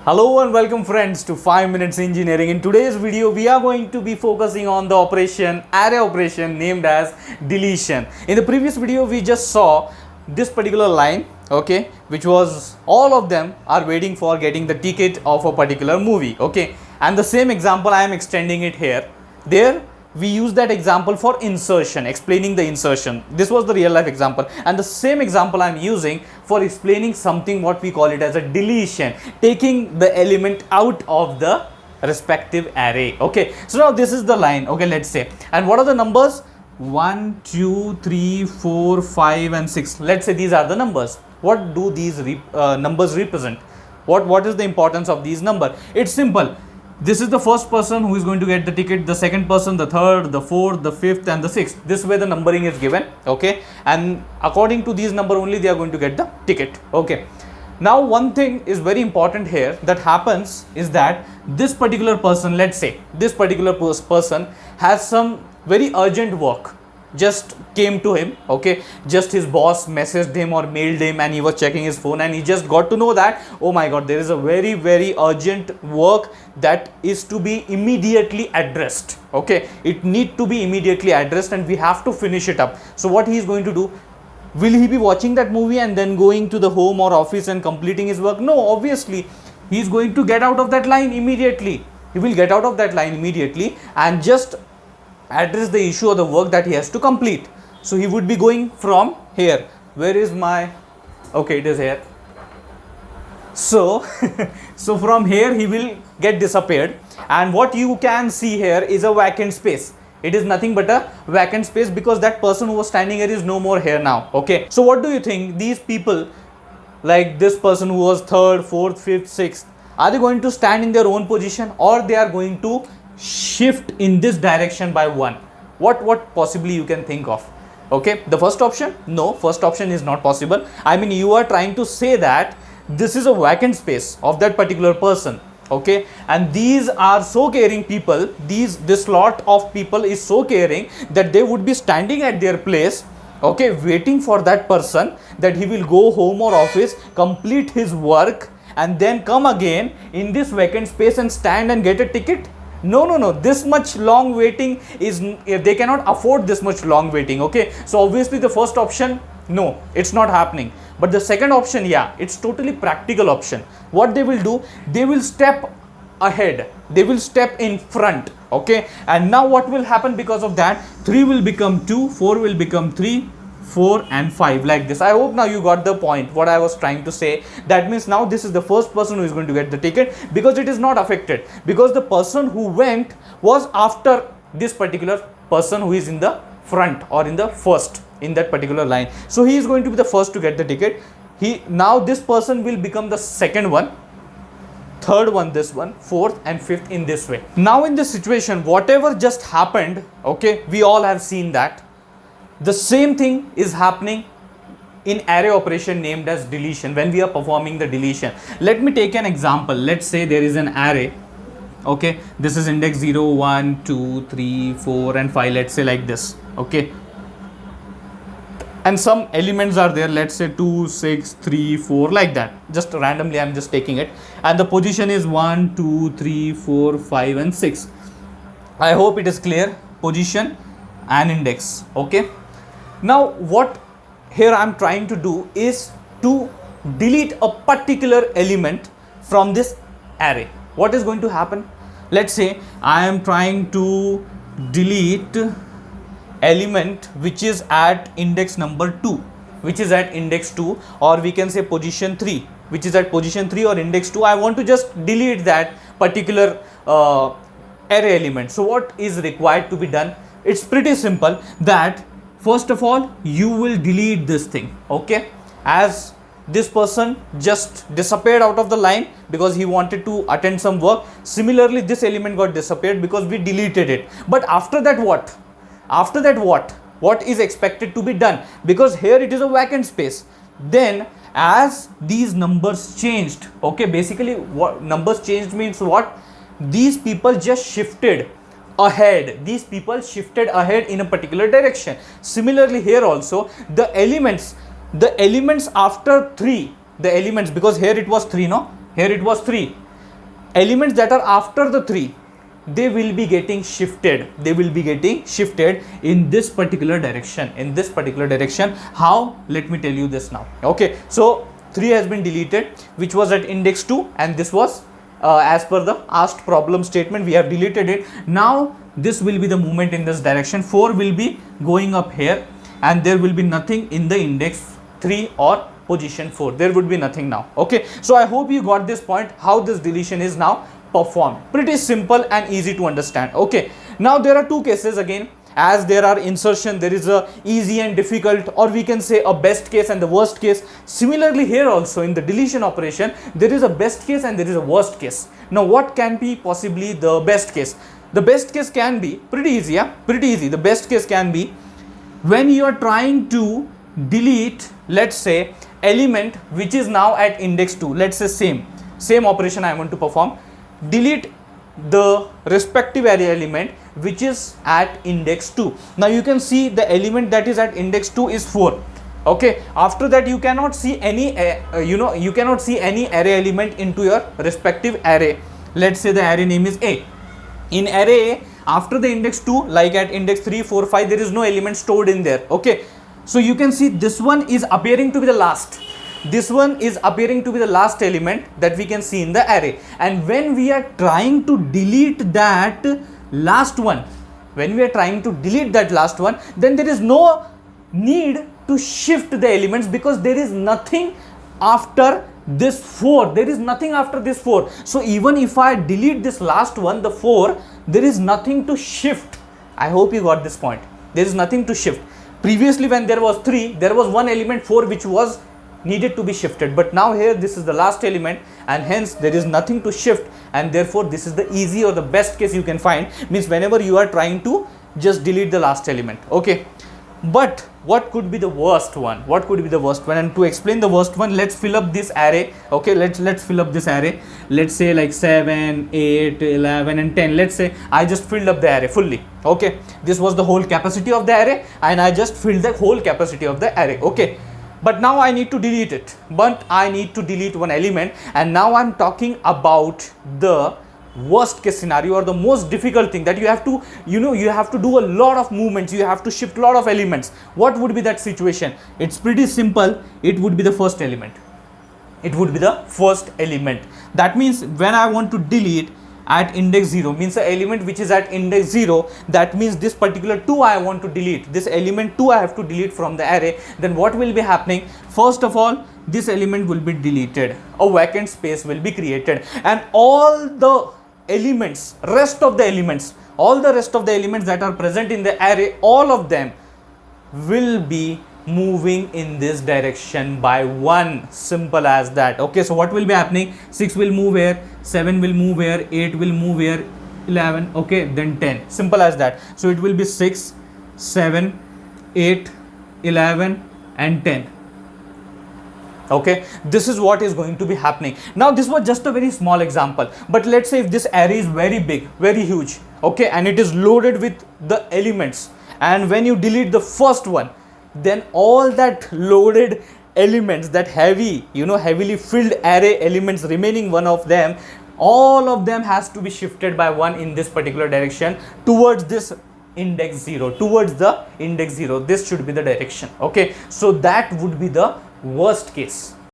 Hello and welcome friends to 5 Minutes Engineering. In today's video, we are going to be focusing on the array operation named as deletion. In the previous video, we just saw this particular line, okay, which was all of them are waiting for getting the ticket of a particular movie, okay, and the same example I am extending it here. There we use that example for insertion, explaining the insertion. This was the real life example, and the same example I am using for explaining something what we call it as a deletion, taking the element out of the respective array. Okay, so now this is the line, okay, let's say, and what are the numbers? 1 2 3 4 5 and 6. Let's say these are the numbers. What do these numbers represent? What is the importance of these number? It's simple. This is the first person who is going to get the ticket, the second person, the third, the fourth, the fifth and the sixth. This way the numbering is given, okay, and according to these number only they are going to get the ticket, okay. Now one thing is very important here that happens is that this particular person, let's say this particular person has some very urgent work just came to him, okay, just his boss messaged him or mailed him and he was checking his phone and he just got to know that, oh my god, there is a very urgent work that is to be immediately addressed, okay, it need to be immediately addressed and we have to finish it up. So what he is going to do? Will he be watching that movie and then going to the home or office and completing his work? No, obviously he is going to get out of that line immediately. He will get out of that line immediately and just address the issue or the work that he has to complete. So he would be going from here. Where is my, okay, it is here. So so from here he will get disappeared, and what you can see here is a vacant space. It is nothing but a vacant space because that person who was standing here is no more here now, okay. So what do you think? These people, like this person who was third, fourth, fifth, sixth, are they going to stand in their own position or they are going to shift in this direction by one? What possibly you can think of? Okay, the first option, no, first option is not possible. I mean, you are trying to say that this is a vacant space of that particular person, okay, and these are so caring people, this lot of people is so caring that they would be standing at their place, okay, waiting for that person that he will go home or office, complete his work and then come again in this vacant space and stand and get a ticket. No, this much long waiting is, they cannot afford this much long waiting, okay. So obviously the first option, no, it's not happening. But the second option, yeah, it's totally practical option. What they will do, they will step ahead, they will step in front, okay. And now what will happen because of that? 3 will become 2, 4 will become 3, 4 and 5, like this. I hope now you got the point what I was trying to say. That means now this is the first person who is going to get the ticket because it is not affected, because the person who went was after this particular person who is in the front or in the first in that particular line. So he is going to be the first to get the ticket. Now this person will become the second one, third one this one, fourth and fifth, in this way. Now in this situation, whatever just happened, okay, we all have seen that. The same thing is happening in array operation named as deletion when we are performing the deletion. Let me take an example. Let's say there is an array, okay, this is index 0 1 2 3 4 and 5, let's say like this, okay, and some elements are there, let's say 2 6 3 4, like that, just randomly I'm just taking it, and the position is 1 2 3 4 5 and 6. I hope it is clear, position and index, okay. Now what here I am trying to do is to delete a particular element from this array. What is going to happen? Let's say I am trying to delete element which is at index number 2, which is at index 2, or we can say position 3, which is at position 3 or index 2. I want to just delete that particular array element. So what is required to be done? It's pretty simple, that first of all you will delete this thing, okay, as this person just disappeared out of the line because he wanted to attend some work. Similarly this element got disappeared because we deleted it. But after that what? After that what is expected to be done? Because here it is a vacant space. Then as these numbers changed, okay, basically what numbers changed means what? These people just shifted ahead. These people shifted ahead in a particular direction. Similarly here also the elements after 3, the elements, because here it was 3, no, here it was 3, elements that are after the 3, they will be getting shifted. They will be getting shifted in this particular direction. In this particular direction. How? Let me tell you this now. Okay. So 3 has been deleted, which was at index 2, and this was as per the asked problem statement, we have deleted it. Now this will be the movement in this direction. 4 will be going up here, and there will be nothing in the index 3 or position 4. There would be nothing now. Okay. So I hope you got this point, how this deletion is now performed. Pretty simple and easy to understand. Okay. Now there are two cases again. As there are insertion, there is a easy and difficult, or we can say a best case and the worst case. Similarly here also in the deletion operation, there is a best case and there is a worst case. Now what can be possibly the best case? The best case can be pretty easy. Yeah? Pretty easy. The best case can be when you are trying to delete, let's say, element which is now at index 2. Let's say same operation I want to perform. Delete the respective array element which is at index 2. Now you can see the element that is at index 2 is 4. Okay. After that you cannot see any you cannot see any array element into your respective array. Let's say the array name is A. In array A, after the index 2, like at index 3, 4, 5, there is no element stored in there. Okay. So you can see this one is appearing to be the last. This one is appearing to be the last element that we can see in the array. And when we are trying to delete that last one, then there is no need to shift the elements, because there is nothing after this 4. There is nothing after this 4. So even if I delete this last one, the 4, there is nothing to shift. I hope you got this point. There is nothing to shift. Previously when there was 3, there was one element 4 which was needed to be shifted, but now here this is the last element, and hence there is nothing to shift, and therefore this is the easy or the best case you can find. Means whenever you are trying to just delete the last element. Okay. But what could be the worst one? What could be the worst one? And to explain the worst one, let's fill up this array. Okay, let's fill up this array. Let's say like 7, 8, 11 and 10. Let's say I just filled up the array fully. Okay, this was the whole capacity of the array, and I just filled the whole capacity of the array. Okay. But now I need to delete it. But I need to delete one element, and now I'm talking about the worst case scenario, or the most difficult thing that you have to, you have to do a lot of movements, you have to shift a lot of elements. What would be that situation? It's pretty simple. It would be the first element. It would be the first element. That means when I want to delete at index 0, means the element which is at index 0, that means this particular 2 I want to delete. This element 2 I have to delete from the array. Then what will be happening? First of all, this element will be deleted. A vacant space will be created, and all the elements, all the rest of the elements that are present in the array, all of them will be moving in this direction by 1. Simple as that. Okay, so what will be happening? 6 will move here, 7 will move here, 8 will move here, 11, okay, then 10. Simple as that. So it will be 6, 7, 8, 11 and 10. Okay, this is what is going to be happening. Now this was just a very small example, but let's say if this array is very big, very huge, okay, and it is loaded with the elements, and when you delete the first one, then all that loaded elements, that heavily filled array elements, remaining one of them, all of them has to be shifted by 1 in this particular direction towards this index 0, towards the index 0. This should be the direction. Okay, so that would be the worst case.